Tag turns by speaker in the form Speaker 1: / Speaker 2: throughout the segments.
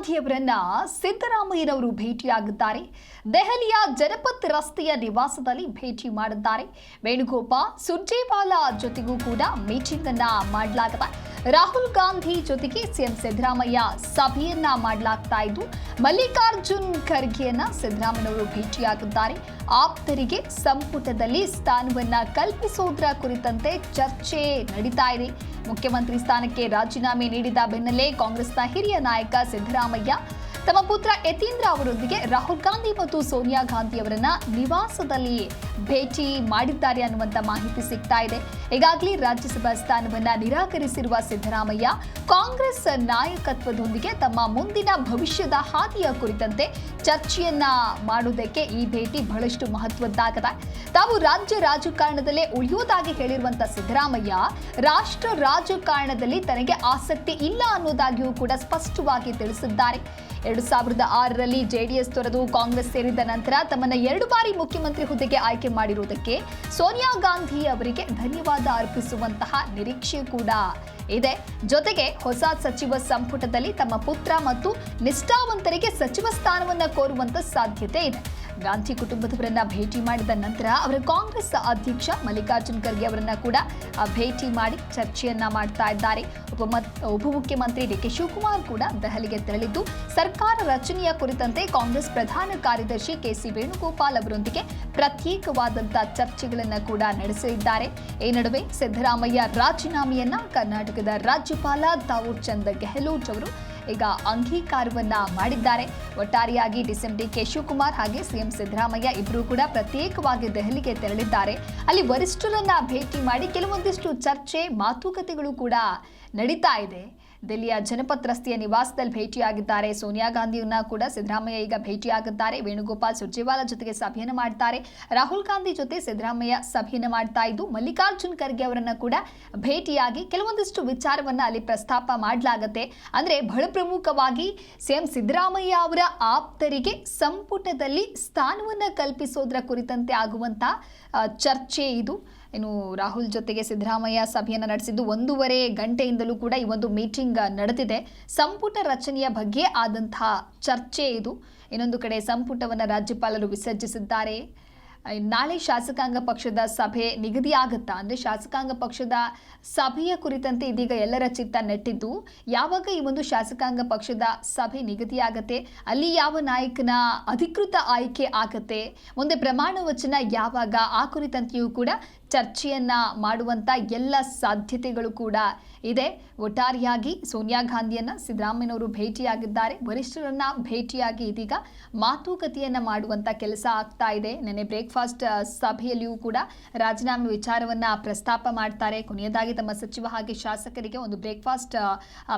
Speaker 1: ಗಾಂಧಿಯವರನ್ನ ಸಿದ್ದರಾಮಯ್ಯನವರು ಭೇಟಿಯಾಗಿದ್ದಾರೆ. ದೆಹಲಿಯ ಜನಪತ್ ರಸ್ತೆಯ ನಿವಾಸದಲ್ಲಿ ಭೇಟಿ ಮಾಡಿದ್ದಾರೆ. ವೇಣುಗೋಪಾಲ್ ಸುರ್ಜೇವಾಲಾ ಜೊತೆಗೂ ಕೂಡ ಮೀಟಿಂಗ್ ಅನ್ನ ಮಾಡಲಾಗಿದೆ. ರಾಹುಲ್ ಗಾಂಧಿ ಜೊತೆಗೆ ಸಿಎಂ ಸಿದ್ದರಾಮಯ್ಯ ಸಭೆಯನ್ನ ಮಾಡಲಾಗ್ತಾ ಇದ್ದು, ಮಲ್ಲಿಕಾರ್ಜುನ್ ಖರ್ಗೆಯನ್ನ ಸಿದ್ದರಾಮಯ್ಯನವರು ಭೇಟಿಯಾಗಿದ್ದಾರೆ. ಆಪ್ತರಿಗೆ ಸಂಪುಟದಲ್ಲಿ ಸ್ಥಾನವನ್ನ ಕಲ್ಪಿಸೋದ್ರ ಕುರಿತಂತೆ ಚರ್ಚೆ ನಡೀತಾ ಇದೆ. ಮುಖ್ಯಮಂತ್ರಿ ಸ್ಥಾನಕ್ಕೆ ರಾಜೀನಾಮೆ ನೀಡಿದ ಬೆನ್ನಲ್ಲೇ ಕಾಂಗ್ರೆಸ್ನ ಹಿರಿಯ ನಾಯಕ ಸಿದ್ದರಾಮಯ್ಯ ತಮ್ಮ ಪುತ್ರ ಯತೀಂದ್ರ ಅವರೊಂದಿಗೆ ರಾಹುಲ್ ಗಾಂಧಿ ಮತ್ತು ಸೋನಿಯಾ ಗಾಂಧಿ ಅವರನ್ನ ನಿವಾಸದಲ್ಲಿ ಭೇಟಿ ಮಾಡಿದ್ದಾರೆ ಅನ್ನುವಂತ ಮಾಹಿತಿ ಸಿಗ್ತಾ ಇದೆ. ಈಗಾಗಲೇ ರಾಜ್ಯಸಭಾ ಸ್ಥಾನವನ್ನ ನಿರಾಕರಿಸಿರುವ ಸಿದ್ದರಾಮಯ್ಯ ಕಾಂಗ್ರೆಸ್ ನಾಯಕತ್ವದೊಂದಿಗೆ ತಮ್ಮ ಮುಂದಿನ ಭವಿಷ್ಯದ ಹಾದಿಯ ಕುರಿತಂತೆ ಚರ್ಚೆಯನ್ನ ಮಾಡುವುದಕ್ಕೆ ಈ ಭೇಟಿ ಬಹಳಷ್ಟು ಮಹತ್ವದ್ದಾಗಿದೆ. ತಾವು ರಾಜ್ಯ ರಾಜಕಾರಣದಲ್ಲೇ ಉಳಿಯುವುದಾಗಿ ಹೇಳಿರುವಂತಹ ಸಿದ್ದರಾಮಯ್ಯ ರಾಷ್ಟ್ರ ರಾಜಕಾರಣದಲ್ಲಿ ತನಗೆ ಆಸಕ್ತಿ ಇಲ್ಲ ಅನ್ನೋದಾಗಿಯೂ ಕೂಡ ಸ್ಪಷ್ಟವಾಗಿ ತಿಳಿಸಿದ್ದಾರೆ. 2006ರಲ್ಲಿ ಜೆಡಿಎಸ್ ತೊರೆದು ಕಾಂಗ್ರೆಸ್ ಸೇರಿದ ನಂತರ ತಮ್ಮನ್ನ 2 ಬಾರಿ ಮುಖ್ಯಮಂತ್ರಿ ಹುದ್ದೆಗೆ ಆಯ್ಕೆ ಮಾಡಿರುವುದಕ್ಕೆ ಸೋನಿಯಾ ಗಾಂಧಿ ಅವರಿಗೆ ಧನ್ಯವಾದ ಅರ್ಪಿಸುವಂತಹ ನಿರೀಕ್ಷೆ ಕೂಡ ಇದೆ. ಜೊತೆಗೆ ಹೊಸ ಸಚಿವ ಸಂಪುಟದಲ್ಲಿ ತಮ್ಮ ಪುತ್ರ ಮತ್ತು ನಿಷ್ಠಾವಂತರಿಗೆ ಸಚಿವ ಸ್ಥಾನವನ್ನ ಕೋರುವಂತ ಸಾಧ್ಯತೆ ಇದೆ. ಗಾಂಧಿ ಕುಟುಂಬದವರನ್ನ ಭೇಟಿ ಮಾಡಿದ ನಂತರ ಅವರ ಕಾಂಗ್ರೆಸ್ ಅಧ್ಯಕ್ಷ ಮಲ್ಲಿಕಾರ್ಜುನ್ ಖರ್ಗೆ ಅವರನ್ನ ಕೂಡ ಭೇಟಿ ಮಾಡಿ ಚರ್ಚೆಯನ್ನ ಮಾಡ್ತಾ ಇದ್ದಾರೆ. ಉಪಮುಖ್ಯಮಂತ್ರಿ ಡಿ.ಕೆ. ಶಿವಕುಮಾರ್ ಕೂಡ ದೆಹಲಿಗೆ ತೆರಳಿದ್ದು ಸರ್ಕಾರ ರಚನೆಯ ಕುರಿತಂತೆ ಕಾಂಗ್ರೆಸ್ ಪ್ರಧಾನ ಕಾರ್ಯದರ್ಶಿ ಕೆ.ಸಿ. ವೇಣುಗೋಪಾಲ್ ಅವರೊಂದಿಗೆ ಪ್ರತ್ಯೇಕವಾದಂತಹ ಚರ್ಚೆಗಳನ್ನ ಕೂಡ ನಡೆಸಲಿದ್ದಾರೆ. ಈ ನಡುವೆ ಸಿದ್ದರಾಮಯ್ಯ ರಾಜೀನಾಮೆಯನ್ನ ಕರ್ನಾಟಕದ ರಾಜ್ಯಪಾಲ ತಾವೂರ್ ಚಂದ್ ಗೆಹ್ಲೋಟ್ ಅವರು ಈಗ ಅಂಗೀಕಾರವನ್ನ ಮಾಡಿದ್ದಾರೆ. ಒಟ್ಟಾರೆಯಾಗಿ ಡಿ.ಕೆ. ಶಿವಕುಮಾರ್ ಹಾಗೆ ಸಿಎಂ ಸಿದ್ದರಾಮಯ್ಯ ಇಬ್ಬರು ಕೂಡ ಪ್ರತ್ಯೇಕವಾಗಿ ದೆಹಲಿಗೆ ತೆರಳಿದ್ದಾರೆ. ಅಲ್ಲಿ ವರಿಷ್ಠರನ್ನ ಭೇಟಿ ಮಾಡಿ ಕೆಲವೊಂದಿಷ್ಟು ಚರ್ಚೆ ಮಾತುಕತೆಗಳು ಕೂಡ ನಡೀತಾ ಇದೆ. ದೆಹಲಿಯ ಜನಪತ್ ರಸ್ತೆಯ ನಿವಾಸದಲ್ಲಿ ಭೇಟಿಯಾಗಿದ್ದಾರೆ. ಸೋನಿಯಾ ಗಾಂಧಿಯನ್ನ ಕೂಡ ಸಿದ್ದರಾಮಯ್ಯ ಈಗ ಭೇಟಿಯಾಗಿದ್ದಾರೆ. ವೇಣುಗೋಪಾಲ್ ಸುರ್ಜೇವಾಲಾ ಜೊತೆಗೆ ಸಭೆಯನ್ನು ಮಾಡ್ತಾರೆ. ರಾಹುಲ್ ಗಾಂಧಿ ಜೊತೆ ಸಿದ್ದರಾಮಯ್ಯ ಸಭೆಯನ್ನು ಮಾಡ್ತಾ ಇದ್ದು, ಮಲ್ಲಿಕಾರ್ಜುನ್ ಖರ್ಗೆ ಅವರನ್ನ ಕೂಡ ಭೇಟಿಯಾಗಿ ಕೆಲವೊಂದಿಷ್ಟು ವಿಚಾರವನ್ನ ಅಲ್ಲಿ ಪ್ರಸ್ತಾಪ ಮಾಡಲಾಗುತ್ತೆ. ಅಂದ್ರೆ ಬಹಳ ಪ್ರಮುಖವಾಗಿ ಸಿಎಂ ಸಿದ್ದರಾಮಯ್ಯ ಅವರ ಆಪ್ತರಿಗೆ ಸಂಪುಟದಲ್ಲಿ ಸ್ಥಾನವನ್ನ ಕಲ್ಪಿಸೋದ್ರ ಕುರಿತಂತೆ ಆಗುವಂತ ಚರ್ಚೆ ಇದು. ಇನ್ನು ರಾಹುಲ್ ಜೊತೆಗೆ ಸಿದ್ದರಾಮಯ್ಯ ಸಭೆಯನ್ನು ನಡೆಸಿದ್ದು 1.5 ಗಂಟೆಯಿಂದಲೂ ಕೂಡ ಈ ಒಂದು ಮೀಟಿಂಗ್ ನಡೆದಿದೆ. ಸಂಪುಟ ರಚನೆಯ ಬಗ್ಗೆ ಆದಂತಹ ಚರ್ಚೆ ಇದು. ಇನ್ನೊಂದು ಕಡೆ ಸಂಪುಟವನ್ನು ರಾಜ್ಯಪಾಲರು ವಿಸರ್ಜಿಸಿದ್ದಾರೆ. ನಾಳೆ ಶಾಸಕಾಂಗ ಪಕ್ಷದ ಸಭೆ ನಿಗದಿಯಾಗುತ್ತಾ ಅಂದರೆ ಶಾಸಕಾಂಗ ಪಕ್ಷದ ಸಭೆಯ ಕುರಿತಂತೆ ಇದೀಗ ಎಲ್ಲರ ಚಿತ್ತ ನೆಟ್ಟಿದ್ದು, ಯಾವಾಗ ಈ ಒಂದು ಶಾಸಕಾಂಗ ಪಕ್ಷದ ಸಭೆ ನಿಗದಿಯಾಗತ್ತೆ, ಅಲ್ಲಿ ಯಾವ ನಾಯಕನ ಅಧಿಕೃತ ಆಯ್ಕೆ ಆಗತ್ತೆ, ಮುಂದೆ ಪ್ರಮಾಣ ವಚನ ಯಾವಾಗ, ಆ ಕುರಿತಂತೆಯೂ ಕೂಡ ಚರ್ಚೆಯನ್ನ ಮಾಡುವಂತ ಎಲ್ಲ ಸಾಧ್ಯತೆಗಳು ಕೂಡ ಇದೆ. ಒಟ್ಟಾರೆಯಾಗಿ ಸೋನಿಯಾ ಗಾಂಧಿಯನ್ನ ಸಿದ್ದರಾಮಯ್ಯನವರು ಭೇಟಿಯಾಗಿದ್ದಾರೆ. ವರಿಷ್ಠರನ್ನ ಭೇಟಿಯಾಗಿ ಇದೀಗ ಮಾತುಕತೆಯನ್ನ ಮಾಡುವಂತ ಕೆಲಸ ಆಗ್ತಾ ಇದೆ. ನೆನ್ನೆ ಬ್ರೇಕ್ಫಾಸ್ಟ್ ಸಭೆಯಲ್ಲಿಯೂ ಕೂಡ ರಾಜೀನಾಮೆ ವಿಚಾರವನ್ನ ಪ್ರಸ್ತಾಪ ಮಾಡ್ತಾರೆ. ಕೊನೆಯದಾಗಿ ತಮ್ಮ ಸಚಿವ ಹಾಗೆ ಶಾಸಕರಿಗೆ ಒಂದು ಬ್ರೇಕ್ಫಾಸ್ಟ್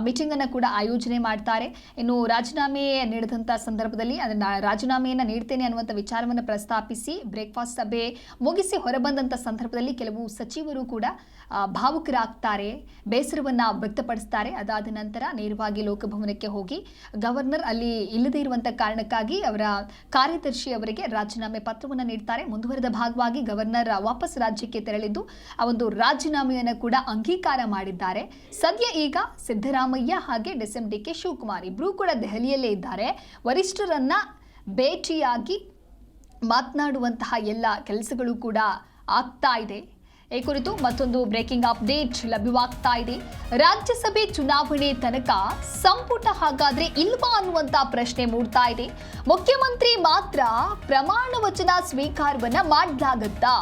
Speaker 1: ಮೀಟಿಂಗ್ ಅನ್ನ ಕೂಡ ಆಯೋಜನೆ ಮಾಡ್ತಾರೆ. ಇನ್ನು ರಾಜೀನಾಮೆ ನೀಡಿದಂತ ಸಂದರ್ಭದಲ್ಲಿ ಅದನ್ನ ರಾಜೀನಾಮೆಯನ್ನ ನೀಡ್ತೇನೆ ಅನ್ನುವಂಥ ವಿಚಾರವನ್ನು ಪ್ರಸ್ತಾಪಿಸಿ ಬ್ರೇಕ್ಫಾಸ್ಟ್ ಸಭೆ ಮುಗಿಸಿ ಹೊರಬಂದಂತ ಸಂದರ್ಭದಲ್ಲಿ ಕೆಲವು ಸಚಿವರು ಕೂಡ ಭಾವುಕರಾಗ್ತಾರೆ, ಬೇಸರವನ್ನ ವ್ಯಕ್ತಪಡಿಸ್ತಾರೆ. ಅದಾದ ನಂತರ ನೇರವಾಗಿ ಲೋಕಭವನಕ್ಕೆ ಹೋಗಿ ಗವರ್ನರ್ ಅಲ್ಲಿ ಇಲ್ಲದೇ ಇರುವಂತ ಕಾರಣಕ್ಕಾಗಿ ಅವರ ಕಾರ್ಯದರ್ಶಿ ಅವರಿಗೆ ರಾಜೀನಾಮೆ ಪತ್ರವನ್ನು ನೀಡ್ತಾರೆ. ಮುಂದುವರೆದ ಭಾಗವಾಗಿ ಗವರ್ನರ್ ವಾಪಸ್ ರಾಜ್ಯಕ್ಕೆ ತೆರಳಿದ್ದು ಆ ಒಂದು ರಾಜೀನಾಮೆಯನ್ನು ಕೂಡ ಅಂಗೀಕಾರ ಮಾಡಿದ್ದಾರೆ. ಸದ್ಯ ಈಗ ಸಿದ್ದರಾಮಯ್ಯ ಹಾಗೆ ಡಿ.ಕೆ. ಶಿವಕುಮಾರ್ ಇಬ್ಬರೂ ಕೂಡ ದೆಹಲಿಯಲ್ಲೇ ಇದ್ದಾರೆ. ವರಿಷ್ಠರನ್ನ ಭೇಟಿಯಾಗಿ ಮಾತನಾಡುವಂತಹ ಎಲ್ಲ ಕೆಲಸಗಳು ಕೂಡ ಆಗ್ತಾ ಇದೆ. ಈ ಕುರಿತು ಮತ್ತೊಂದು ಬ್ರೇಕಿಂಗ್ ಅಪ್ಡೇಟ್ ಲಭ್ಯವಾಗ್ತಾ ಇದೆ. ರಾಜ್ಯಸಭೆ ಚುನಾವಣೆ ತನಕ ಸಂಪುಟ ಹಾಗಾದ್ರೆ ಇಲ್ವಾ ಅನ್ನುವಂತ ಪ್ರಶ್ನೆ ಮೂಡ್ತಾ ಇದೆ. ಮುಖ್ಯಮಂತ್ರಿ ಮಾತ್ರ ಪ್ರಮಾಣ ವಚನ ಸ್ವೀಕಾರವನ್ನ ಮಾಡಲಾಗುತ್ತಾ?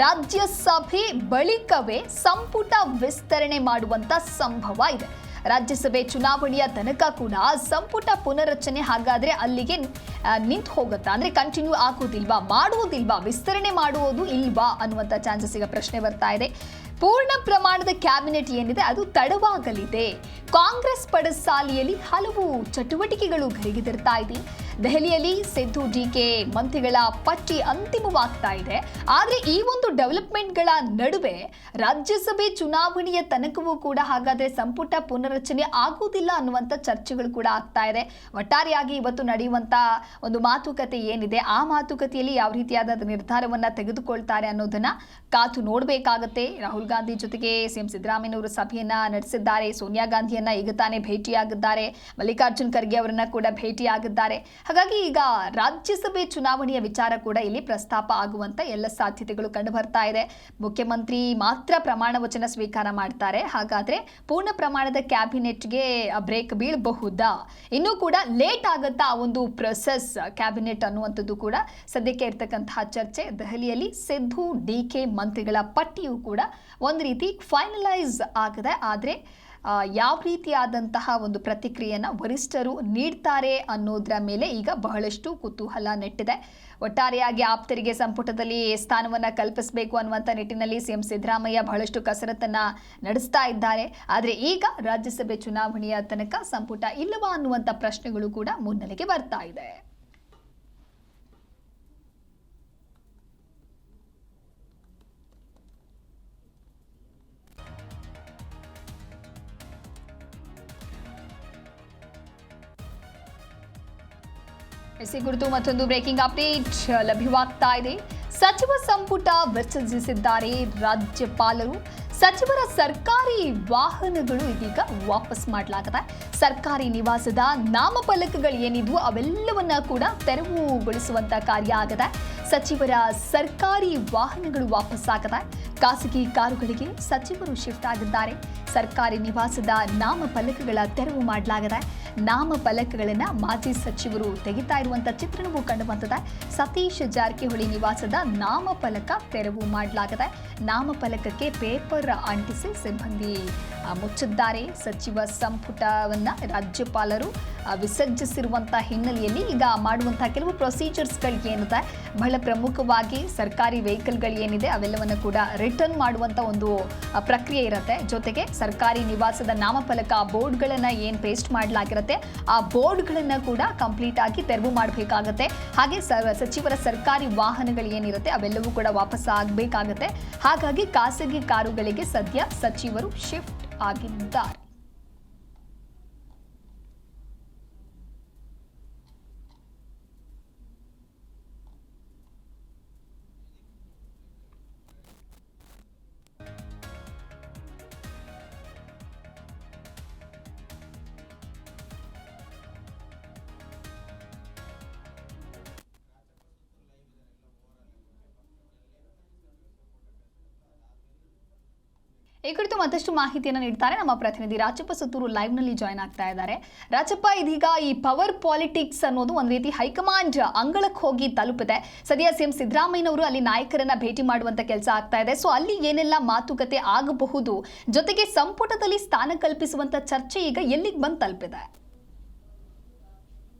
Speaker 1: ರಾಜ್ಯಸಭೆ ಬಳಿಕವೇ ಸಂಪುಟ ವಿಸ್ತರಣೆ ಮಾಡುವಂತ ಸಂಭವ ಇದೆ. ರಾಜ್ಯಸಭೆ ಚುನಾವಣೆಯ ತನಕ ಕೂಡ ಸಂಪುಟ ಪುನರಚನೆ ಹಾಗಾದ್ರೆ ಅಲ್ಲಿಗೆ ನಿಂತು ಹೋಗುತ್ತಾ, ಅಂದ್ರೆ ಕಂಟಿನ್ಯೂ ಆಗೋದಿಲ್ವಾ, ಮಾಡುವುದಿಲ್ವಾ, ವಿಸ್ತರಣೆ ಮಾಡುವುದು ಇಲ್ವಾ ಅನ್ನುವಂಥ ಚಾನ್ಸಸ್ ಈಗ ಪ್ರಶ್ನೆ ಬರ್ತಾ ಇದೆ. ಪೂರ್ಣ ಪ್ರಮಾಣದ ಕ್ಯಾಬಿನೆಟ್ ಏನಿದೆ ಅದು ತಡವಾಗಲಿದೆ. ಕಾಂಗ್ರೆಸ್ ಪಡಸಾಲಿಯಲ್ಲಿ ಹಲವು ಚಟುವಟಿಕೆಗಳು ಗರಿಗೆದರ್ತಾ ಇದೆ. ದೆಹಲಿಯಲ್ಲಿ ಸಿದ್ದು ಡಿಕೆ ಮಂತ್ರಿಗಳ ಪಟ್ಟಿ ಅಂತಿಮವಾಗ್ತಾ ಇದೆ. ಆದರೆ ಈ ಒಂದು ಡೆವಲಪ್ಮೆಂಟ್ಗಳ ನಡುವೆ ರಾಜ್ಯಸಭೆ ಚುನಾವಣೆಯ ತನಕವೂ ಕೂಡ ಹಾಗಾದ್ರೆ ಸಂಪುಟ ಪುನರಚನೆ ಆಗುವುದಿಲ್ಲ ಅನ್ನುವಂಥ ಚರ್ಚೆಗಳು ಕೂಡ ಆಗ್ತಾ ಇದೆ. ಒಟ್ಟಾರೆಯಾಗಿ ಇವತ್ತು ನಡೆಯುವಂತ ಒಂದು ಮಾತುಕತೆ ಏನಿದೆ, ಆ ಮಾತುಕತೆಯಲ್ಲಿ ಯಾವ ರೀತಿಯಾದ ನಿರ್ಧಾರವನ್ನ ತೆಗೆದುಕೊಳ್ತಾರೆ ಅನ್ನೋದನ್ನ ಕಾತು ನೋಡಬೇಕಾಗತ್ತೆ. ರಾಹುಲ್ ಗಾಂಧಿ ಜೊತೆಗೆ ಸಿಎಂ ಸಿದ್ದರಾಮಯ್ಯನವರು ಸಭೆಯನ್ನ ನಡೆಸಿದ್ದಾರೆ. ಸೋನಿಯಾ ಗಾಂಧಿಯನ್ನ ಈಗ ತಾನೇ ಭೇಟಿಯಾಗಿದ್ದಾರೆ. ಮಲ್ಲಿಕಾರ್ಜುನ್ ಖರ್ಗೆ ಅವರನ್ನ ಕೂಡ ಭೇಟಿಯಾಗಿದ್ದಾರೆ. ಹಾಗಾಗಿ ಈಗ ರಾಜ್ಯಸಭೆ ಚುನಾವಣೆಯ ವಿಚಾರ ಕೂಡ ಇಲ್ಲಿ ಪ್ರಸ್ತಾಪ ಆಗುವಂತ ಎಲ್ಲ ಸಾಧ್ಯತೆಗಳು ಕಂಡು ಬರ್ತಾ ಇದೆ. ಮುಖ್ಯಮಂತ್ರಿ ಮಾತ್ರ ಪ್ರಮಾಣ ವಚನ ಸ್ವೀಕಾರ ಮಾಡ್ತಾರೆ. ಹಾಗಾದ್ರೆ ಪೂರ್ಣ ಪ್ರಮಾಣದ ಕ್ಯಾಬಿನೆಟ್ಗೆ ಬ್ರೇಕ್ ಬೀಳಬಹುದಾ? ಇನ್ನೂ ಕೂಡ ಲೇಟ್ ಆಗುತ್ತಾ ಆ ಒಂದು ಪ್ರೊಸೆಸ್ ಕ್ಯಾಬಿನೆಟ್ ಅನ್ನುವಂಥದ್ದು ಕೂಡ ಸದ್ಯಕ್ಕೆ ಇರ್ತಕ್ಕಂತಹ ಚರ್ಚೆ. ದೆಹಲಿಯಲ್ಲಿ ಸಿದ್ದು ಡಿಕೆ ಮಂತ್ರಿಗಳ ಪಟ್ಟಿಯು ಕೂಡ ಒಂದು ರೀತಿ ಫೈನಲೈಸ್ ಆಗಿದೆ. ಆದರೆ ಯಾವ ರೀತಿಯಾದಂತಹ ಒಂದು ಪ್ರತಿಕ್ರಿಯೆಯನ್ನು ವರಿಷ್ಠರು ನೀಡ್ತಾರೆ ಅನ್ನೋದರ ಮೇಲೆ ಈಗ ಬಹಳಷ್ಟು ಕುತೂಹಲ ನೆಟ್ಟಿದೆ. ಒಟ್ಟಾರೆಯಾಗಿ ಆಪ್ತರಿಗೆ ಸಂಪುಟದಲ್ಲಿ ಸ್ಥಾನವನ್ನು ಕಲ್ಪಿಸಬೇಕು ಅನ್ನುವಂಥ ನಿಟ್ಟಿನಲ್ಲಿ ಸಿಎಂ ಸಿದ್ದರಾಮಯ್ಯ ಬಹಳಷ್ಟು ಕಸರತ್ತನ್ನು ನಡೆಸ್ತಾ ಇದ್ದಾರೆ. ಆದರೆ ಈಗ ರಾಜ್ಯಸಭೆ ಚುನಾವಣೆಯ ತನಕ ಸಂಪುಟ ಇಲ್ಲವಾ ಅನ್ನುವಂಥ ಪ್ರಶ್ನೆಗಳು ಕೂಡ ಮುನ್ನೆಲೆಗೆ ಬರ್ತಾ ಇದೆ. ಈ ಕುರಿತು ಮತ್ತೊಂದು ಬ್ರೇಕಿಂಗ್ ಅಪ್ಡೇಟ್ ಲಭ್ಯವಾಗ್ತಾ ಇದೆ. ಸಚಿವ ಸಂಪುಟ ವಿಸರ್ಜಿಸಿದ್ದಾರೆ ರಾಜ್ಯಪಾಲರು. ಸಚಿವರ ಸರ್ಕಾರಿ ವಾಹನಗಳು ಇದೀಗ ವಾಪಸ್ ಮಾಡಲಾಗಿದೆ. ಸರ್ಕಾರಿ ನಿವಾಸದ ನಾಮಫಲಕಗಳು ಏನಿದ್ವು ಅವೆಲ್ಲವನ್ನ ಕೂಡ ತೆರವುಗೊಳಿಸುವಂತ ಕಾರ್ಯ ಆಗಿದೆ. ಸಚಿವರ ಸರ್ಕಾರಿ ವಾಹನಗಳು ವಾಪಸ್ ಆಗಿದೆ. ಖಾಸಗಿ ಕಾರುಗಳಿಗೆ ಸಚಿವರು ಶಿಫ್ಟ್ ಆಗಿದ್ದಾರೆ. ಸರ್ಕಾರಿ ನಿವಾಸದ ನಾಮಫಲಕಗಳ ತೆರವು ಮಾಡಲಾಗಿದೆ. ನಾಮಫಲಕಗಳನ್ನು ಮಾಜಿ ಸಚಿವರು ತೆಗಿತಾ ಇರುವಂತ ಚಿತ್ರಣವೂ ಕಂಡು ಬಂದಿದೆ. ಸತೀಶ್ ಜಾರಕಿಹೊಳಿ ನಿವಾಸದ ನಾಮಫಲಕ ತೆರವು ಮಾಡಲಾಗಿದೆ. ನಾಮಫಲಕಕ್ಕೆ ಪೇಪರ್ ಅಂಟಿಸಿ ಸಿಬ್ಬಂದಿ ಮುಚ್ಚಿದ್ದಾರೆ. ಸಚಿವ ಸಂಪುಟವನ್ನ ರಾಜ್ಯಪಾಲರು ವಿಸರ್ಜಿಸಿರುವಂತಹ ಹಿನ್ನೆಲೆಯಲ್ಲಿ ಈಗ ಮಾಡುವಂತಹ ಕೆಲವು ಪ್ರೊಸೀಜರ್ಸ್ಗಳು ಏನಿದೆ, ಬಹಳ ಪ್ರಮುಖವಾಗಿ ಸರ್ಕಾರಿ ವೆಹಿಕಲ್ಗಳು ಏನಿದೆ ಅವೆಲ್ಲವನ್ನು ಕೂಡ ರಿಟರ್ನ್ ಮಾಡುವಂತ ಒಂದು ಪ್ರಕ್ರಿಯೆ ಇರುತ್ತೆ. ಜೊತೆಗೆ ಸರ್ಕಾರಿ ನಿವಾಸದ ನಾಮಫಲಕ ಬೋರ್ಡ್ಗಳನ್ನ ಏನು ಪೇಸ್ಟ್ ಮಾಡಲಾಗಿರುತ್ತೆ ಆ ಬೋರ್ಡ್ಗಳನ್ನ ಕೂಡ ಕಂಪ್ಲೀಟ್ ಆಗಿ ತೆರವು ಮಾಡಬೇಕಾಗತ್ತೆ. ಹಾಗೆ ಸಚಿವರ ಸರ್ಕಾರಿ ವಾಹನಗಳು ಏನಿರುತ್ತೆ ಅವೆಲ್ಲವೂ ಕೂಡ ವಾಪಸ್ ಆಗಬೇಕಾಗತ್ತೆ. ಹಾಗಾಗಿ ಖಾಸಗಿ ಕಾರುಗಳಿಗೆ ಸದ್ಯ ಸಚಿವರು ಶಿಫ್ಟ್ ಆಗಿದ್ದಾರೆ. ಈ ಕುರಿತು ಮತ್ತಷ್ಟು ಮಾಹಿತಿಯನ್ನು ನೀಡ್ತಾರೆ ನಮ್ಮ ಪ್ರತಿನಿಧಿ ರಾಜಪ್ಪ ಸುತ್ತೂರು ಲೈವ್ ನಲ್ಲಿ ಜಾಯ್ನ್ ಆಗ್ತಾ ಇದ್ದಾರೆ. ರಾಜಪ್ಪ, ಇದೀಗ ಈ ಪವರ್ ಪಾಲಿಟಿಕ್ಸ್ ಅನ್ನೋದು ಒಂದು ರೀತಿ ಹೈಕಮಾಂಡ್ ಅಂಗಳಕ್ಕೆ ಹೋಗಿ ತಲುಪಿದೆ. ಸದ್ಯ ಸಿಎಂ ಸಿದ್ದರಾಮಯ್ಯನವರು ಅಲ್ಲಿ ನಾಯಕರನ್ನ ಭೇಟಿ ಮಾಡುವಂತ ಕೆಲಸ ಆಗ್ತಾ ಇದೆ. ಸೊ ಅಲ್ಲಿ ಏನೆಲ್ಲ ಮಾತುಕತೆ ಆಗಬಹುದು, ಜೊತೆಗೆ ಸಂಪುಟದಲ್ಲಿ ಸ್ಥಾನ ಕಲ್ಪಿಸುವಂತ ಚರ್ಚೆ ಈಗ ಎಲ್ಲಿಗೆ ಬಂದು ತಲುಪಿದೆ?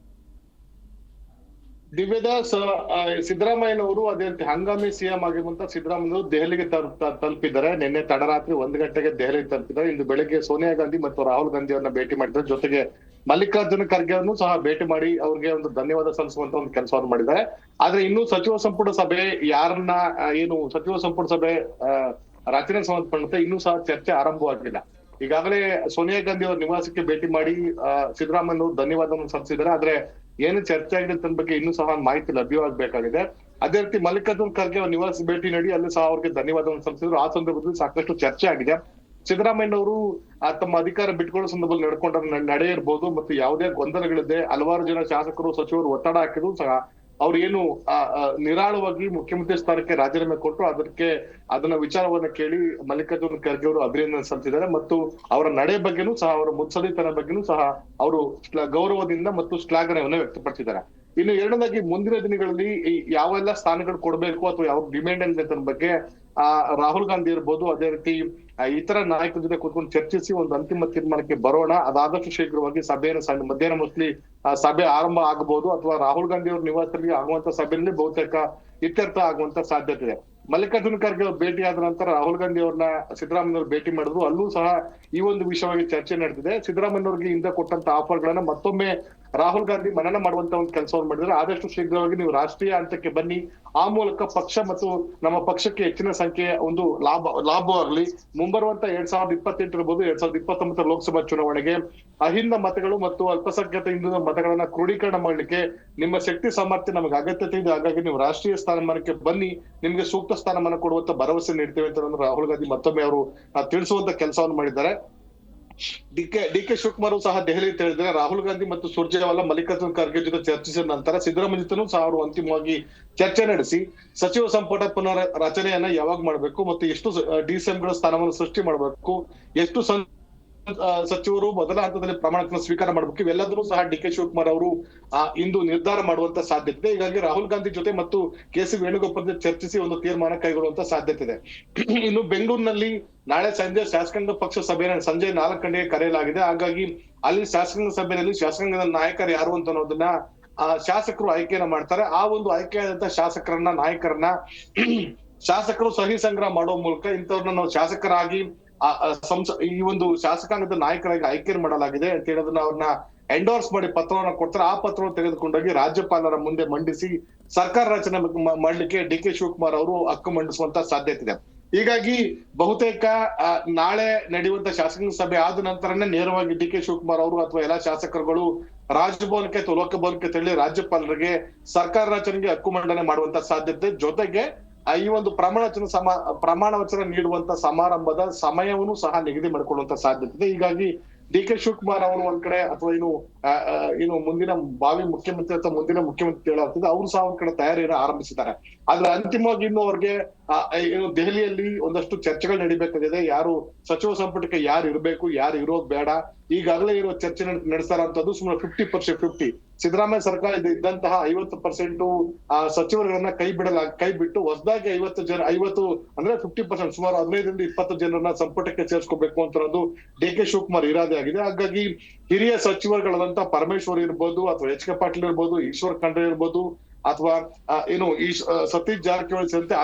Speaker 2: ದಿವ್ಯದಾಸ್, ಸಿದ್ದರಾಮಯ್ಯನವರು ಅದೇ ರೀತಿ ಹಂಗಾಮಿ ಸಿಎಂ ಆಗಿರುವಂತ ಸಿದ್ದರಾಮಯ್ಯನವರು ದೆಹಲಿಗೆ ತಲುಪಿದ್ದಾರೆ. ನಿನ್ನೆ ತಡರಾತ್ರಿ 1 ಗಂಟೆಗೆ ದೆಹಲಿಗೆ ತಲುಪಿದ್ದಾರೆ. ಇಂದು ಬೆಳಗ್ಗೆ ಸೋನಿಯಾ ಗಾಂಧಿ ಮತ್ತು ರಾಹುಲ್ ಗಾಂಧಿ ಅವರನ್ನ ಭೇಟಿ ಮಾಡಿದ್ದಾರೆ. ಜೊತೆಗೆ ಮಲ್ಲಿಕಾರ್ಜುನ ಖರ್ಗೆ ಅವರನ್ನು ಸಹ ಭೇಟಿ ಮಾಡಿ ಅವ್ರಿಗೆ ಒಂದು ಧನ್ಯವಾದ ಸಲ್ಲಿಸುವಂತ ಒಂದು ಕೆಲಸವನ್ನು ಮಾಡಿದ್ದಾರೆ. ಆದ್ರೆ ಇನ್ನು ಸಚಿವ ಸಂಪುಟ ಸಭೆ ಯಾರನ್ನ ಏನು ಸಚಿವ ಸಂಪುಟ ಸಭೆ ರಚನೆಗೆ ಸಂಬಂಧಪಟ್ಟಂತೆ ಇನ್ನೂ ಸಹ ಚರ್ಚೆ ಆರಂಭವಾಗಿಲ್ಲ. ಈಗಾಗಲೇ ಸೋನಿಯಾ ಗಾಂಧಿ ಅವರ ನಿವಾಸಕ್ಕೆ ಭೇಟಿ ಮಾಡಿ ಸಿದ್ದರಾಮಯ್ಯನವರು ಧನ್ಯವಾದವನ್ನು ಸಲ್ಲಿಸಿದ್ದಾರೆ. ಆದ್ರೆ ಏನು ಚರ್ಚೆ ಆಗಿದೆ ಅಂತ ಬಗ್ಗೆ ಇನ್ನೂ ಸಹ ಮಾಹಿತಿ ಲಭ್ಯವಾಗಬೇಕಾಗಿದೆ. ಅದೇ ರೀತಿ ಮಲ್ಲಿಕಾರ್ಜುನ್ ಖರ್ಗೆ ಅವರ ನಿವಾಸ ಭೇಟಿ ನೀಡಿ ಅಲ್ಲಿ ಸಹ ಅವರಿಗೆ ಧನ್ಯವಾದವನ್ನು ಸಲ್ಲಿಸಿದ್ರು. ಆ ಸಂದರ್ಭದಲ್ಲಿ ಸಾಕಷ್ಟು ಚರ್ಚೆ ಆಗಿದೆ. ಸಿದ್ದರಾಮಯ್ಯನವರು ತಮ್ಮ ಅಧಿಕಾರ ಬಿಟ್ಟುಕೊಳ್ಳೋ ಸಂದರ್ಭದಲ್ಲಿ ನಡ್ಕೊಂಡ ನಡೆ ಇರ್ಬೋದು ಮತ್ತು ಯಾವುದೇ ಗೊಂದಲಗಳಿದೆ, ಹಲವಾರು ಜನ ಶಾಸಕರು ಸಚಿವರು ಒತ್ತಡ ಹಾಕಿದ್ರು ಸಹ ಅವ್ರು ಏನು ನಿರಾಳವಾಗಿ ಮುಖ್ಯಮಂತ್ರಿ ಸ್ಥಾನಕ್ಕೆ ರಾಜೀನಾಮೆ ಕೊಟ್ಟು ಅದನ್ನ ವಿಚಾರವನ್ನ ಕೇಳಿ ಮಲ್ಲಿಕಾರ್ಜುನ ಖರ್ಗೆ ಅವರು ಅಭಿನಂದನೆ ಸಲ್ಲಿಸಿದ್ದಾರೆ. ಮತ್ತು ಅವರ ನಡೆ ಬಗ್ಗೆನೂ ಸಹ ಅವರ ಮುತ್ಸದಿತನ ಬಗ್ಗೆನೂ ಸಹ ಅವರು ಗೌರವದಿಂದ ಮತ್ತು ಶ್ಲಾಘನೆಯನ್ನ ವ್ಯಕ್ತಪಡಿಸಿದ್ದಾರೆ. ಇನ್ನು ಎರಡನೇದಾಗಿ ಮುಂದಿನ ದಿನಗಳಲ್ಲಿ ಯಾವೆಲ್ಲ ಸ್ಥಾನಗಳು ಕೊಡಬೇಕು ಅಥವಾ ಯಾವ ಡಿಮ್ಯಾಂಡ್ ಇದೆ ಅಂತ ಬಗ್ಗೆ ರಾಹುಲ್ ಗಾಂಧಿ ಇರ್ಬೋದು, ಅದೇ ರೀತಿ ಇತರ ನಾಯಕರ ಜೊತೆ ಕೂತ್ಕೊಂಡು ಚರ್ಚಿಸಿ ಒಂದು ಅಂತಿಮ ತೀರ್ಮಾನಕ್ಕೆ ಬರೋಣ. ಅದಾದಷ್ಟು ಶೀಘ್ರವಾಗಿ ಸಭೆಯನ್ನು ಮಧ್ಯಾಹ್ನ ಮೋಸ್ಟ್ಲಿ ಸಭೆ ಆರಂಭ ಆಗಬಹುದು ಅಥವಾ ರಾಹುಲ್ ಗಾಂಧಿ ಅವ್ರ ನಿವಾಸದಲ್ಲಿ ಆಗುವಂತ ಸಭೆಯಲ್ಲಿ ಬಹುತೇಕ ಇತ್ಯರ್ಥ ಆಗುವಂತ ಸಾಧ್ಯತೆ ಇದೆ. ಮಲ್ಲಿಕಾರ್ಜುನ ಖರ್ಗೆ ಅವ್ರು ಭೇಟಿ ಆದ ನಂತರ ರಾಹುಲ್ ಗಾಂಧಿ ಅವ್ರನ್ನ ಸಿದ್ದರಾಮಯ್ಯವ್ರು ಭೇಟಿ ಮಾಡಿದ್ರು. ಅಲ್ಲೂ ಸಹ ಈ ಒಂದು ವಿಷಯವಾಗಿ ಚರ್ಚೆ ನಡೆದಿದೆ. ಸಿದ್ದರಾಮಯ್ಯವ್ರಿಗೆ ಹಿಂದೆ ಕೊಟ್ಟಂತ ಆಫರ್ ಗಳನ್ನ ಮತ್ತೊಮ್ಮೆ ರಾಹುಲ್ ಗಾಂಧಿ ಮನನ ಮಾಡುವಂತ ಒಂದು ಕೆಲಸವನ್ನು ಮಾಡಿದ್ರೆ ಆದಷ್ಟು ಶೀಘ್ರವಾಗಿ ನೀವು ರಾಷ್ಟ್ರೀಯ ಹಂತಕ್ಕೆ ಬನ್ನಿ. ಆ ಮೂಲಕ ಪಕ್ಷ ಮತ್ತು ನಮ್ಮ ಪಕ್ಷಕ್ಕೆ ಹೆಚ್ಚಿನ ಸಂಖ್ಯೆಯ ಒಂದು ಲಾಭವಾಗಲಿ. ಮುಂಬರುವಂತ 2028 ಇರ್ಬೋದು, 2029 ಲೋಕಸಭಾ ಚುನಾವಣೆಗೆ ಅಹಿಂದ ಮತಗಳು ಮತ್ತು ಅಲ್ಪಸಂಖ್ಯಾತ ಹಿಂದೂ ಮತಗಳನ್ನ ಕ್ರೋಢೀಕರಣ ಮಾಡ್ಲಿಕ್ಕೆ ನಿಮ್ಮ ಶಕ್ತಿ ಸಾಮರ್ಥ್ಯ ನಮಗೆ ಅಗತ್ಯತೆ ಇದೆ. ಹಾಗಾಗಿ ನೀವು ರಾಷ್ಟ್ರೀಯ ಸ್ಥಾನಮಾನಕ್ಕೆ ಬನ್ನಿ, ನಿಮ್ಗೆ ಸೂಕ್ತ ಸ್ಥಾನಮಾನ ಕೊಡುವಂತ ಭರವಸೆ ನೀಡ್ತೇವೆ ಅಂತ ರಾಹುಲ್ ಗಾಂಧಿ ಮತ್ತೊಮ್ಮೆ ಅವರು ತಿಳಿಸುವಂತ ಕೆಲಸವನ್ನು ಮಾಡಿದ್ದಾರೆ. ಡಿ ಕೆ ಶಿವಕುಮಾರ್ ಸಹ ದೆಹಲಿ ಹೇಳಿದ್ರೆ ರಾಹುಲ್ ಗಾಂಧಿ ಮತ್ತು ಸುರ್ಜೇವಾಲಾ ಮಲ್ಲಿಕಾರ್ಜುನ್ ಖರ್ಗೆ ಜೊತೆ ಚರ್ಚಿಸಿದ ನಂತರ ಸಿದ್ದರಾಮಯ್ಯ ಜೊತೆನೂ ಸಹ ಅವರು ಅಂತಿಮವಾಗಿ ಚರ್ಚೆ ನಡೆಸಿ ಸಚಿವ ಸಂಪುಟ ಪುನರ್ ರಚನೆಯನ್ನ ಯಾವಾಗ ಮಾಡಬೇಕು ಮತ್ತು ಎಷ್ಟು ಡಿಸಿಎಂಗಳ ಸ್ಥಾನವನ್ನು ಸೃಷ್ಟಿ ಮಾಡಬೇಕು, ಎಷ್ಟು ಸಚಿವರು ಮೊದಲ ಹಂತದಲ್ಲಿ ಪ್ರಮಾಣ ಸ್ವೀಕಾರ ಮಾಡಬೇಕು, ಇವೆಲ್ಲದನ್ನೂ ಸಹ ಡಿ ಕೆ ಶಿವಕುಮಾರ್ ಅವರು ಇಂದು ನಿರ್ಧಾರ ಮಾಡುವಂತ ಸಾಧ್ಯತೆ ಇದೆ. ಹೀಗಾಗಿ ರಾಹುಲ್ ಗಾಂಧಿ ಜೊತೆ ಮತ್ತು ಕೆ ಸಿ ವೇಣುಗೋಪಾಲ್ ಜೊತೆ ಚರ್ಚಿಸಿ ಒಂದು ತೀರ್ಮಾನ ಕೈಗೊಳ್ಳುವಂತ ಸಾಧ್ಯತೆ ಇದೆ. ಇನ್ನು ಬೆಂಗಳೂರಿನಲ್ಲಿ ನಾಳೆ ಸಂಜೆ ಶಾಸಕಾಂಗ ಪಕ್ಷ ಸಭೆಯನ್ನು ಸಂಜೆ 4 ಗಂಟೆಗೆ ಕರೆಯಲಾಗಿದೆ. ಹಾಗಾಗಿ ಅಲ್ಲಿ ಶಾಸಕಾಂಗ ಸಭೆಯಲ್ಲಿ ಶಾಸಕಾಂಗದ ನಾಯಕರು ಯಾರು ಅಂತ ಅನ್ನೋದನ್ನ ಶಾಸಕರು ಆಯ್ಕೆಯನ್ನ ಮಾಡ್ತಾರೆ. ಆ ಒಂದು ಆಯ್ಕೆಯಾದಂತ ಶಾಸಕರನ್ನ ನಾಯಕರನ್ನ ಶಾಸಕರು ಸಹಿ ಸಂಗ್ರಹ ಮಾಡುವ ಮೂಲಕ ಇಂಥವ್ರನ್ನ ನಾವು ಶಾಸಕರಾಗಿ ಈ ಒಂದು ಶಾಸಕಾಂಗದ ನಾಯಕರಾಗಿ ಆಯ್ಕೆ ಮಾಡಲಾಗಿದೆ ಅಂತ ಹೇಳೋದನ್ನ ಅವ್ರನ್ನ ಎಂಡೋರ್ಸ್ ಮಾಡಿ ಪತ್ರವನ್ನ ಕೊಡ್ತಾರೆ. ಆ ಪತ್ರವನ್ನು ತೆಗೆದುಕೊಂಡೋಗಿ ರಾಜ್ಯಪಾಲರ ಮುಂದೆ ಮಂಡಿಸಿ ಸರ್ಕಾರ ರಚನೆ ಮಾಡ್ಲಿಕ್ಕೆ ಡಿ ಕೆ ಶಿವಕುಮಾರ್ ಅವರು ಹಕ್ಕು ಮಂಡಿಸುವಂತ ಸಾಧ್ಯತೆ ಇದೆ. ಹೀಗಾಗಿ ಬಹುತೇಕ ನಾಳೆ ನಡೆಯುವಂತ ಶಾಸಕಾಂಗ ಸಭೆ ಆದ ನಂತರನೇ ನೇರವಾಗಿ ಡಿ ಕೆ ಶಿವಕುಮಾರ್ ಅವರು ಅಥವಾ ಎಲ್ಲಾ ಶಾಸಕರುಗಳು ರಾಜಭವನಕ್ಕೆ ಅಥವಾ ಲೋಕಭವನಕ್ಕೆ ತೆರಳಿ ರಾಜ್ಯಪಾಲರಿಗೆ ಸರ್ಕಾರ ರಚನೆಗೆ ಹಕ್ಕು ಮಂಡನೆ ಮಾಡುವಂತ ಸಾಧ್ಯತೆ, ಜೊತೆಗೆ ಈ ಒಂದು ಪ್ರಮಾಣ ವಚನ ನೀಡುವಂತ ಸಮಾರಂಭದ ಸಮಯವನ್ನು ಸಹ ನಿಗದಿ ಮಾಡಿಕೊಳ್ಳುವಂತ ಸಾಧ್ಯತೆ ಇದೆ. ಹೀಗಾಗಿ ಡಿ ಕೆ ಶಿವಕುಮಾರ್ ಅವರು ಒಂದ್ ಕಡೆ ಅಥವಾ ಏನು ಮುಂದಿನ ಭಾವಿ ಮುಖ್ಯಮಂತ್ರಿ ಅಥವಾ ಮುಂದಿನ ಮುಖ್ಯಮಂತ್ರಿ ಹೇಳಾಗ್ತದೆ, ಅವರು ಸಹ ಒಂದ್ ಕಡೆ ತಯಾರಿಯನ್ನು ಆರಂಭಿಸಿದ್ದಾರೆ. ಆದ್ರೆ ಅಂತಿಮವಾಗಿ ಇನ್ನು ಅವ್ರಿಗೆ ಏನು ದೆಹಲಿಯಲ್ಲಿ ಒಂದಷ್ಟು ಚರ್ಚೆಗಳು ನಡಿಬೇಕಾಗಿದೆ. ಯಾರು ಸಚಿವ ಸಂಪುಟಕ್ಕೆ ಯಾರು ಇರಬೇಕು, ಯಾರು ಇರೋದು ಬೇಡ, ಈಗಾಗಲೇ ಇರೋ ಚರ್ಚೆ ನಡೆಸ್ತಾರಂತದ್ದು ಸುಮಾರು 50% ಸಿದ್ದರಾಮಯ್ಯ ಸರ್ಕಾರ ಇದ್ದಂತಹ 50% ಸಚಿವರುಗಳನ್ನ ಕೈ ಬಿಟ್ಟು ಹೊಸದಾಗಿ 50 ಅಂದ್ರೆ 50% ಸುಮಾರು 15-20 ಜನರನ್ನ ಸಂಪುಟಕ್ಕೆ ಸೇರಿಸ್ಕೋಬೇಕು ಅಂತ ಡಿ ಕೆ ಶಿವಕುಮಾರ್ ಇರಾದೆ ಆಗಿದೆ. ಹಾಗಾಗಿ ಹಿರಿಯ ಸಚಿವರುಗಳಾದಂತ ಪರಮೇಶ್ವರ್ ಇರ್ಬೋದು ಅಥವಾ ಎಚ್ ಕೆ ಪಾಟೀಲ್ ಇರ್ಬೋದು, ಈಶ್ವರ್ ಖಂಡ್ರೆ ಇರ್ಬೋದು ಅಥವಾ ಸತೀಶ್ ಜಾರಕಿಹೊಳಿ ಸೇರಿದಂತೆ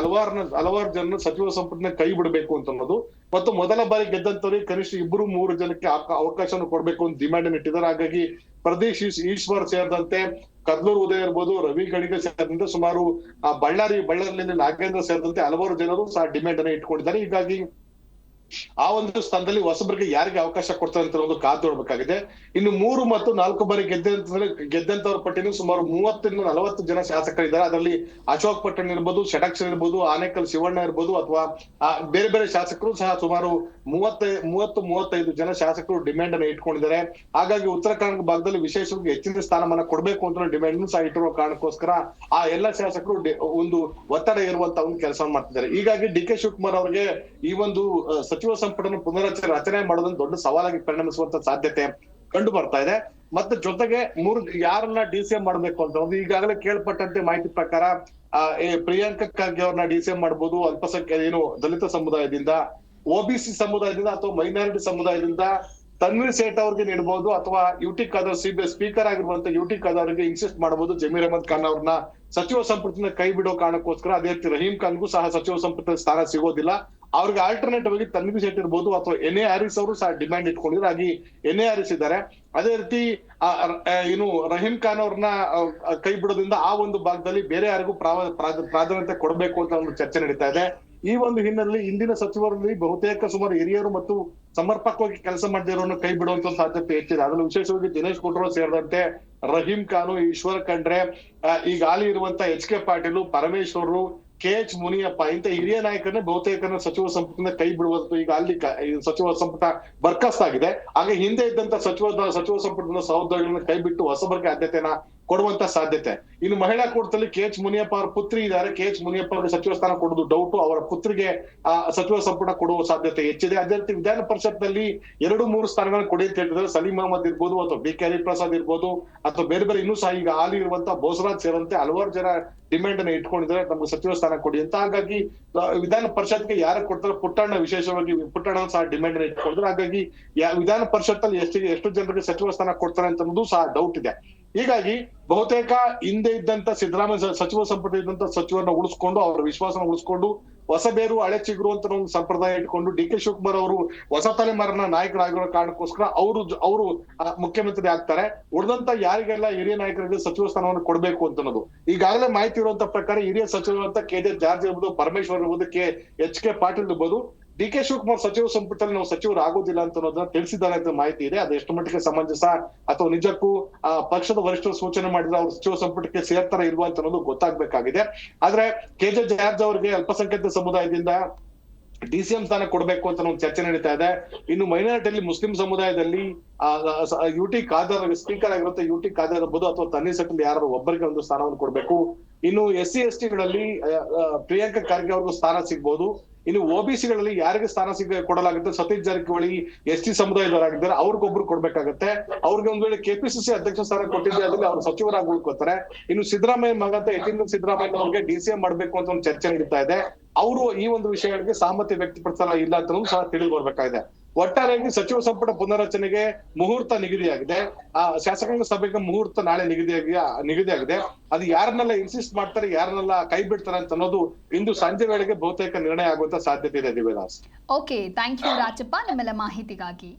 Speaker 2: ಹಲವಾರು ಜನ ಸಚಿವ ಸಂಪುಟನ ಕೈ ಬಿಡಬೇಕು ಅಂತ ಅನ್ನೋದು ಮತ್ತು ಮೊದಲ ಬಾರಿ ಗೆದ್ದಂತವ್ರಿಗೆ ಕನಿಷ್ಠ 2-3 ಜನಕ್ಕೆ ಅವಕಾಶವನ್ನು ಕೊಡ್ಬೇಕು ಅಂತ ಡಿಮ್ಯಾಂಡ್ ಇಟ್ಟಿದ್ದಾರೆ. ಹಾಗಾಗಿ ಪ್ರದೇಶ್ ಈಶ್ವರ್ ಸೇರಿದಂತೆ ಕದ್ಲೂರು ಉದಯ ಇರ್ಬೋದು, ರವಿ ಗಣಿಗ ಸೇರಿದಂತೆ ಸುಮಾರು ಬಳ್ಳಾರಿಯಲ್ಲಿ ನಾಗೇಂದ್ರ ಸೇರಿದಂತೆ ಹಲವಾರು ಜನರು ಸಹ ಡಿಮ್ಯಾಂಡ್ ಅನ್ನ ಇಟ್ಕೊಂಡಿದ್ದಾರೆ. ಹೀಗಾಗಿ ಆ ಒಂದು ಸ್ಥಾನದಲ್ಲಿ ಹೊಸಬರಿಗೆ ಯಾರಿಗೆ ಅವಕಾಶ ಕೊಡ್ತಾರೆ ಅಂತ ಒಂದು ಕಾದು ನೋಡ್ಬೇಕಾಗಿದೆ. ಇನ್ನು 3 ಮತ್ತು 4 ಬಾರಿ ಗೆದ್ದಂತವ್ರ ಪಟ್ಟಿನೂ ಸುಮಾರು 30-40 ಜನ ಶಾಸಕರಿದ್ದಾರೆ. ಅದರಲ್ಲಿ ಅಶೋಕ್ ಪಟ್ಟಣ್ ಇರ್ಬೋದು, ಷಡಕ್ಷರ್ ಇರ್ಬೋದು, ಆನೇಕಲ್ ಶಿವಣ್ಣ ಇರ್ಬೋದು ಅಥವಾ ಬೇರೆ ಬೇರೆ ಶಾಸಕರು ಸಹ ಸುಮಾರು 30-35 ಜನ ಶಾಸಕರು ಡಿಮ್ಯಾಂಡ್ ಅನ್ನ ಇಟ್ಕೊಂಡಿದ್ದಾರೆ. ಹಾಗಾಗಿ ಉತ್ತರ ಕರ್ನಾಟಕ ಭಾಗದಲ್ಲಿ ವಿಶೇಷವಾಗಿ ಹೆಚ್ಚಿನ ಸ್ಥಾನಮಾನ ಕೊಡ್ಬೇಕು ಅಂತ ಡಿಮ್ಯಾಂಡ್ ಸಹ ಇಟ್ಟಿರುವ ಕಾರಣಕ್ಕೋಸ್ಕರ ಆ ಎಲ್ಲಾ ಶಾಸಕರು ಒಂದು ಒತ್ತಡ ಇರುವಂತ ಒಂದು ಕೆಲಸ ಮಾಡ್ತಿದ್ದಾರೆ. ಹೀಗಾಗಿ ಡಿ ಕೆ ಶಿವಕುಮಾರ್ ಅವರಿಗೆ ಈ ಒಂದು ಸಚಿವ ಸಂಪುಟವನ್ನು ರಚನೆ ಮಾಡೋದೊಂದು ದೊಡ್ಡ ಸವಾಲಾಗಿ ಪರಿಣಮಿಸುವಂತ ಸಾಧ್ಯತೆ ಕಂಡು ಬರ್ತಾ ಇದೆ. ಮತ್ತೆ ಜೊತೆಗೆ ಯಾರನ್ನ ಡಿಸಿಎಂ ಮಾಡ್ಬೇಕು ಅಂತ ಈಗಾಗಲೇ ಕೇಳ್ಪಟ್ಟಂತೆ ಮಾಹಿತಿ ಪ್ರಕಾರ ಪ್ರಿಯಾಂಕಾ ಖರ್ಗೆ ಅವ್ರನ್ನ ಡಿಸಿಎಂ ಮಾಡ್ಬೋದು, ಅಲ್ಪಸಂಖ್ಯಾತ ದಲಿತ ಸಮುದಾಯದಿಂದ, ಒಬಿಸಿ ಸಮುದಾಯದಿಂದ ಅಥವಾ ಮೈನಾರಿಟಿ ಸಮುದಾಯದಿಂದ ತನ್ವೀರ್ ಸೇಠ್ ಅವ್ರಿಗೆ ನೀಡಬಹುದು ಅಥವಾ ಯುಟಿ ಖಾದರ್ ಸ್ಪೀಕರ್ ಆಗಿರುವಂತ ಯುಟಿ ಖಾದರ್ ಅವರಿಗೆ ಇನ್ಸಿಸ್ಟ್ ಮಾಡಬಹುದು. ಜಮೀರ್ ಅಹಮದ್ ಖಾನ್ ಅವ್ರನ್ನ ಸಚಿವ ಸಂಪುಟದಿಂದ ಕೈ ಬಿಡೋ ಕಾರಣಕ್ಕೋಸ್ಕರ ಅದೇ ರೀತಿ ರಹೀಂ ಖಾನ್ಗೂ ಸಹ ಸಚಿವ ಸಂಪುಟದ ಸ್ಥಾನ ಸಿಗೋದಿಲ್ಲ. ಅವ್ರಿಗೆ ಆಲ್ಟರ್ನೇಟಿವ್ ಆಗಿ ತನ್ವೀರ್ ಸೇಠ್ ಇರ್ಬೋದು ಅಥವಾ ಎನ್ ಎ ಹ್ಯಾರಿಸ್ ಅವರು ಸಹ ಡಿಮ್ಯಾಂಡ್ ಇಟ್ಕೊಂಡಿದ್ರು. ಹಾಗೆ ಎನ್ ಎ ಹ್ಯಾರಿಸ್ ಇದ್ದಾರೆ. ಅದೇ ರೀತಿ ರಹೀಂ ಖಾನ್ ಅವ್ರನ್ನ ಕೈ ಬಿಡೋದ್ರಿಂದ ಆ ಒಂದು ಭಾಗದಲ್ಲಿ ಬೇರೆ ಯಾರಿಗೂ ಪ್ರಾಧಾನ್ಯತೆ ಕೊಡಬೇಕು ಅಂತ ಒಂದು ಚರ್ಚೆ ನಡೀತಾ ಇದೆ. ಈ ಒಂದು ಹಿನ್ನೆಲೆಯಲ್ಲಿ ಇಂದಿನ ಸಚಿವರಲ್ಲಿ ಬಹುತೇಕ ಸುಮಾರು ಹಿರಿಯರು ಮತ್ತು ಸಮರ್ಪಕವಾಗಿ ಕೆಲಸ ಮಾಡದಿರೋನ್ನ ಕೈ ಬಿಡುವಂತ ಸಾಧ್ಯತೆ ಹೆಚ್ಚಿದೆ. ಅದರಲ್ಲಿ ವಿಶೇಷವಾಗಿ ದಿನೇಶ್ ಗುಂಡೂರಾವ್ ಸೇರಿದಂತೆ ರಹೀಂ ಖಾನ್, ಈಶ್ವರ್ ಖಂಡ್ರೆ, ಈಗ ಹಾಲಿ ಇರುವಂತ H K Patil, Parameshwar, K H Muniyappa ಇಂತ ಹಿರಿಯ ನಾಯಕರನ್ನ ಬಹುತೇಕ ಸಚಿವ ಸಂಪುಟದಿಂದ ಕೈ ಬಿಡುವಂತ ಈಗ ಅಲ್ಲಿ ಸಚಿವ ಸಂಪುಟ ಬರ್ಖಾಸ್ತಾಗಿದೆ. ಹಾಗೆ ಹಿಂದೆ ಇದ್ದಂತ ಸಚಿವ ಸಂಪುಟದ ಸಹೋದ್ಯೋಗಿಗಳನ್ನ ಕೈ ಬಿಟ್ಟು ಹೊಸಬರಿಗೆ ಆದ್ಯತೆಯನ್ನ ಕೊಡುವಂತ ಸಾಧ್ಯತೆ. ಇನ್ನು ಮಹಿಳಾ ಕೂಟದಲ್ಲಿ ಕೆ ಎಚ್ ಮುನಿಯಪ್ಪ ಅವರ ಪುತ್ರಿ ಇದ್ದಾರೆ. ಕೆ ಎಚ್ ಮುನಿಯಪ್ಪ ಅವರಿಗೆ ಸಚಿವ ಸ್ಥಾನ ಕೊಡುವುದು ಡೌಟ್. ಅವರ ಪುತ್ರಿಗೆ ಸಚಿವ ಸಂಪುಟ ಕೊಡುವ ಸಾಧ್ಯತೆ ಹೆಚ್ಚಿದೆ. ಅದೇ ರೀತಿ ವಿಧಾನ ಪರಿಷತ್ನಲ್ಲಿ 2-3 ಸ್ಥಾನಗಳನ್ನು ಕೊಡಿ ಅಂತ ಹೇಳಿದ್ರೆ ಸಲೀಂ ಅಹಮದ್ ಇರ್ಬೋದು ಅಥವಾ ಬಿ ಕೆ ಹರಿಪ್ರಸಾದ್ ಇರ್ಬೋದು ಅಥವಾ ಬೇರೆ ಬೇರೆ ಇನ್ನೂ ಸಹ ಈಗ ಹಾಲಿ ಇರುವಂತಹ ಬೋಸರಾಜ್ ಸೇರಿದಂತೆ ಹಲವಾರು ಜನ ಡಿಮ್ಯಾಂಡ್ ಅನ್ನ ಇಟ್ಕೊಂಡಿದ್ದಾರೆ ನಮ್ಗೆ ಸಚಿವ ಸ್ಥಾನ ಕೊಡಿ ಅಂತ. ಹಾಗಾಗಿ ವಿಧಾನ ಪರಿಷತ್ಗೆ ಯಾರು ಕೊಡ್ತಾರೆ, ಪುಟ್ಟಣ್ಣ ವಿಶೇಷವಾಗಿ ಪುಟ್ಟಣ್ಣ ಸಹ ಡಿಮ್ಯಾಂಡ್ ಅನ್ನ ಇಟ್ಕೊಂಡಿದ್ದಾರೆ. ಹಾಗಾಗಿ ವಿಧಾನ ಪರಿಷತ್ ಅಲ್ಲಿ ಎಷ್ಟು ಜನರಿಗೆ ಸಚಿವ ಸ್ಥಾನ ಕೊಡ್ತಾರೆ ಅಂತ ಅನ್ನೋದು ಸಹ ಡೌಟ್ ಇದೆ. ಹೀಗಾಗಿ ಬಹುತೇಕ ಹಿಂದೆ ಇದ್ದಂತ ಸಿದ್ದರಾಮಯ್ಯ ಸಚಿವ ಸಂಪುಟ ಇದ್ದಂತ ಸಚಿವರನ್ನ ಉಳಿಸ್ಕೊಂಡು ಅವರ ವಿಶ್ವಾಸನ ಉಳಿಸ್ಕೊಂಡು ಹೊಸಬೇರು ಹಳೆ ಚಿಗುರು ಅಂತ ಒಂದು ಸಂಪ್ರದಾಯ ಇಟ್ಕೊಂಡು ಡಿ ಕೆ ಶಿವಕುಮಾರ್ ಅವರು ಹೊಸ ತಲೆಮಾರಿನ ನಾಯಕರಾಗಿರೋ ಕಾರಣಕ್ಕೋಸ್ಕರ ಅವರು ಮುಖ್ಯಮಂತ್ರಿ ಆಗ್ತಾರೆ. ಉಳಿದಂತ ಯಾರಿಗೆಲ್ಲ ಹಿರಿಯ ನಾಯಕರಿಗೆ ಸಚಿವ ಸ್ಥಾನವನ್ನು ಕೊಡಬೇಕು ಅಂತ ಅನ್ನೋದು ಈಗಾಗಲೇ ಮಾಹಿತಿ ಇರುವಂತ ಪ್ರಕಾರ ಹಿರಿಯ ಸಚಿವರಂತ ಕೆ.ಜೆ. ಜಾರ್ಜ್ ಇರ್ಬೋದು, ಪರಮೇಶ್ವರ್ ಇರ್ಬೋದು, ಎಚ್.ಕೆ. ಪಾಟೀಲ್ ಇರ್ಬೋದು, ಡಿ ಕೆ ಶಿವಕುಮಾರ್ ಸಚಿವ ಸಂಪುಟದಲ್ಲಿ ನಾವು ಸಚಿವರು ಆಗೋದಿಲ್ಲ ಅಂತ ಅನ್ನೋದನ್ನ ತಿಳಿಸಿದ್ದಾರೆ ಅಂತ ಮಾಹಿತಿ ಇದೆ. ಅದು ಎಷ್ಟು ಮಟ್ಟಿಗೆ ಸಮಂಜಸ ಅಥವಾ ನಿಜಕ್ಕೂ ಪಕ್ಷದ ವರಿಷ್ಠರು ಸೂಚನೆ ಮಾಡಿದ್ರೆ ಅವ್ರು ಸಚಿವ ಸಂಪುಟಕ್ಕೆ ಸೇರ್ತಾರ ಇಲ್ವಾ ಅಂತ ಅನ್ನೋದು ಗೊತ್ತಾಗ್ಬೇಕಾಗಿದೆ. ಆದ್ರೆ ಕೆ.ಜೆ. ಜಾರ್ಜ್ ಅವರಿಗೆ ಅಲ್ಪಸಂಖ್ಯಾತ ಸಮುದಾಯದಿಂದ ಡಿ.ಸಿ.ಎಂ ಸ್ಥಾನ ಕೊಡ್ಬೇಕು ಅಂತ ಒಂದು ಚರ್ಚೆ ನಡೀತಾ ಇದೆ. ಇನ್ನು ಮೈನಾರಿಟಿಯಲ್ಲಿ ಮುಸ್ಲಿಂ ಸಮುದಾಯದಲ್ಲಿ ಯು.ಟಿ. ಖಾದರ್ ಸ್ಪೀಕರ್ ಆಗಿರುತ್ತೆ, ಯು.ಟಿ. ಖಾದರ್ ಇರ್ಬೋದು ಅಥವಾ ತನ್ನೀರ್ ಸೆಟಲ್ ಯಾರು ಒಬ್ಬರಿಗೆ ಒಂದು ಸ್ಥಾನವನ್ನು ಕೊಡ್ಬೇಕು. ಇನ್ನು SC ST ಗಳಲ್ಲಿ ಪ್ರಿಯಾಂಕಾ ಖರ್ಗೆ ಅವ್ರಿಗೂ ಸ್ಥಾನ ಸಿಗ್ಬೋದು. ಇನ್ನು OBC-ಗಳಲ್ಲಿ ಯಾರಿಗೆ ಸ್ಥಾನ ಕೊಡಲಾಗುತ್ತೆ, ಸತೀಶ್ ಜಾರಕಿಹೊಳಿ ST ಸಮುದಾಯದವರಾಗಿದ್ದಾರೆ, ಅವ್ರಿಗೊಬ್ರು ಕೊಡ್ಬೇಕಾಗತ್ತೆ. ಅವ್ರಿಗೆ ಒಂದ್ ವೇಳೆ KPCC ಅಧ್ಯಕ್ಷ ಸ್ಥಾನ ಕೊಟ್ಟಿದ್ರೆ ಅದ್ರಲ್ಲಿ ಅವ್ರು ಸಚಿವರಾಗಿ ಉಳ್ಕೋತಾರೆ. ಇನ್ನು ಸಿದ್ದರಾಮಯ್ಯ ಮಗ ಅಂತ ಯತೀಂದ್ರ ಸಿದ್ದರಾಮಯ್ಯ ಅವ್ರಿಗೆ DCM ಮಾಡ್ಬೇಕು ಅಂತ ಒಂದು ಚರ್ಚೆ ನಡೀತಾ ಇದೆ. ಅವರು ಈ ಒಂದು ವಿಷಯಗಳಿಗೆ ಸಹಮತಿ ವ್ಯಕ್ತಪಡಿಸಲ್ಲ ಇಲ್ಲ ಅಂತ ಸಹ ತಿಳಿದು ಬರ್ಬೇಕಾಗಿದೆ. ಒಟ್ಟಾರೆಯಾಗಿ ಸಚಿವ ಸಂಪುಟ ಪುನರಚನೆಗೆ ಮುಹೂರ್ತ ನಿಗದಿಯಾಗಿದೆ. ಶಾಸಕಾಂಗ ಸಭೆಗೆ ಮುಹೂರ್ತ ನಾಳೆ ನಿಗದಿಯಾಗಿದೆ. ಅದು ಯಾರನ್ನೆಲ್ಲ ಇನ್ಸಿಸ್ಟ್ ಮಾಡ್ತಾರೆ, ಯಾರನ್ನೆಲ್ಲ ಕೈ ಬಿಡ್ತಾರೆ ಅಂತ ಅನ್ನೋದು ಇಂದು ಸಂಜೆ ವೇಳೆಗೆ ಬಹುತೇಕ ನಿರ್ಣಯ ಆಗುವಂತ ಸಾಧ್ಯತೆ ಇದೆ. ದಿವ್ಯದಾಸ್.
Speaker 1: ಓಕೆ, ಥ್ಯಾಂಕ್ ಯು ರಾಜಪ್ಪ ನಿಮ್ಮೆಲ್ಲ ಮಾಹಿತಿಗಾಗಿ.